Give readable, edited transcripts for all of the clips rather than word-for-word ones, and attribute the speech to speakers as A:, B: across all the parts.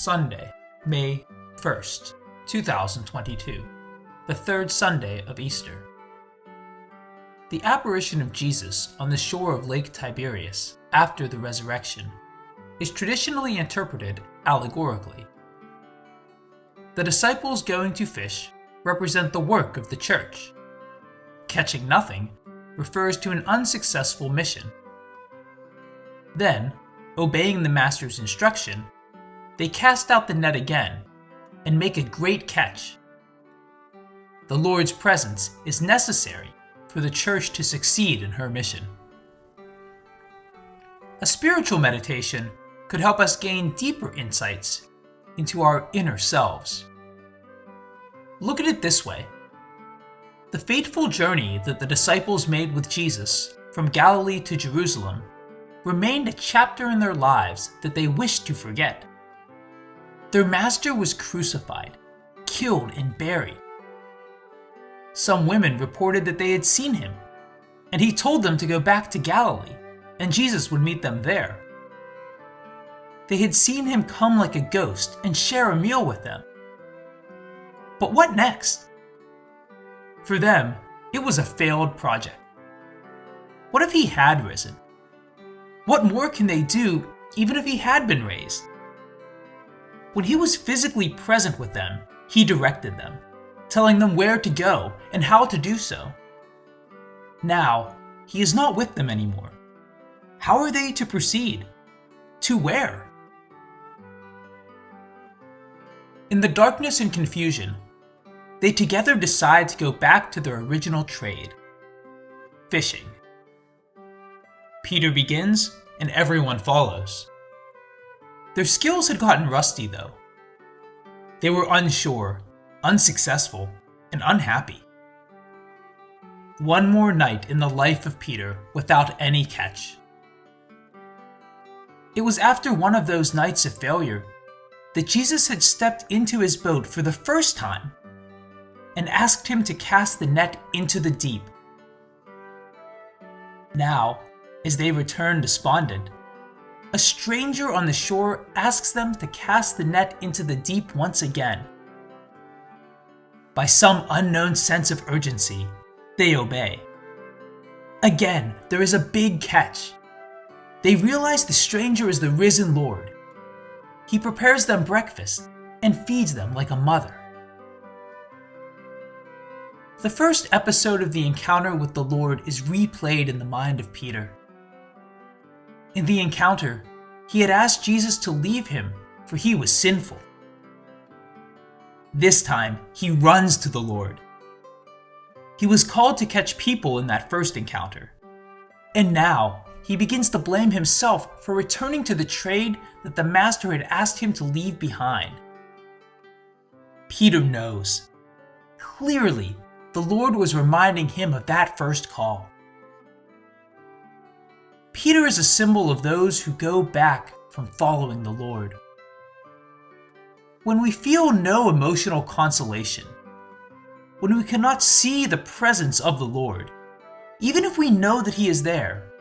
A: Sunday, May 1st, 2022, the third Sunday of Easter. The apparition of Jesus on the shore of Lake Tiberias after the resurrection is traditionally interpreted allegorically. The disciples going to fish represent the work of the church. Catching nothing refers to an unsuccessful mission. Then, obeying the master's instruction, they cast out the net again and make a great catch. The Lord's presence is necessary for the church to succeed in her mission. A spiritual meditation could help us gain deeper insights into our inner selves. Look at it this way. The fateful journey that the disciples made with Jesus from Galilee to Jerusalem remained a chapter in their lives that they wished to forget. Their master was crucified, killed, and buried. Some women reported that they had seen him, and he told them to go back to Galilee, and Jesus would meet them there. They had seen him come like a ghost and share a meal with them. But what next? For them, it was a failed project. What if he had risen? What more can they do even if he had been raised? When he was physically present with them, he directed them, telling them where to go and how to do so. Now, he is not with them anymore. How are they to proceed? To where? In the darkness and confusion, they together decide to go back to their original trade, fishing. Peter begins, and everyone follows. Their skills had gotten rusty, though. They were unsure, unsuccessful, and unhappy. One more night in the life of Peter without any catch. It was after one of those nights of failure that Jesus had stepped into his boat for the first time and asked him to cast the net into the deep. Now, as they return despondent, a stranger on the shore asks them to cast the net into the deep once again. By some unknown sense of urgency, they obey. Again, there is a big catch. They realize the stranger is the risen Lord. He prepares them breakfast and feeds them like a mother. The first episode of the encounter with the Lord is replayed in the mind of Peter. In the encounter, he had asked Jesus to leave him, for he was sinful. This time, he runs to the Lord. He was called to catch people in that first encounter, and now he begins to blame himself for returning to the trade that the master had asked him to leave behind. Peter knows. Clearly, the Lord was reminding him of that first call. Peter is a symbol of those who go back from following the Lord. When we feel no emotional consolation, when we cannot see the presence of the Lord, even if we know that he is there,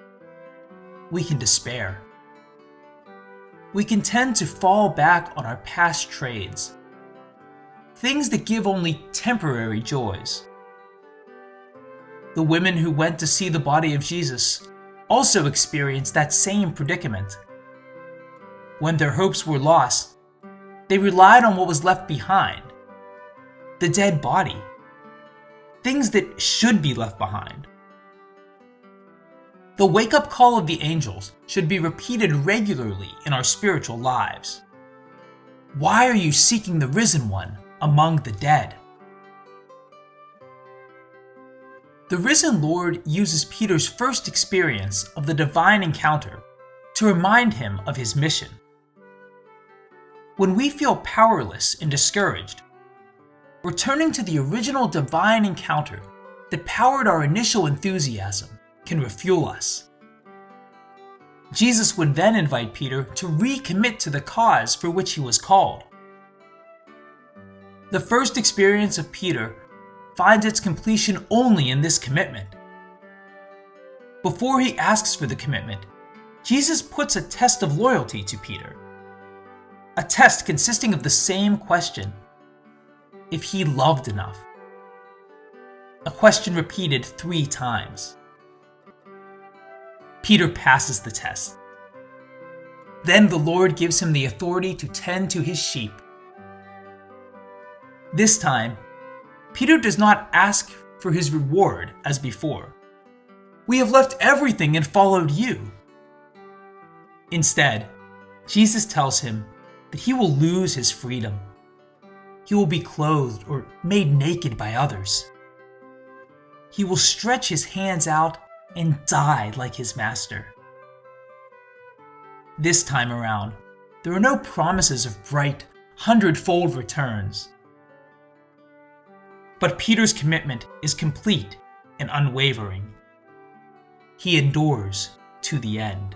A: we can despair. We can tend to fall back on our past trades, things that give only temporary joys. The women who went to see the body of Jesus also experienced that same predicament. When their hopes were lost, they relied on what was left behind, the dead body, things that should be left behind. The wake-up call of the angels should be repeated regularly in our spiritual lives. Why are you seeking the risen one among the dead? The risen Lord uses Peter's first experience of the divine encounter to remind him of his mission. When we feel powerless and discouraged, returning to the original divine encounter that powered our initial enthusiasm can refuel us. Jesus would then invite Peter to recommit to the cause for which he was called. The first experience of Peter finds its completion only in this commitment. Before he asks for the commitment, Jesus puts a test of loyalty to Peter. a test consisting of the same question: if he loved enough. A question repeated 3 times. Peter passes the test. Then the Lord gives him the authority to tend to his sheep. This time, Peter does not ask for his reward as before. "We have left everything and followed you." Instead, Jesus tells him that he will lose his freedom. He will be clothed or made naked by others. He will stretch his hands out and die like his master. This time around, there are no promises of bright, 100-fold returns. But Peter's commitment is complete and unwavering. He endures to the end.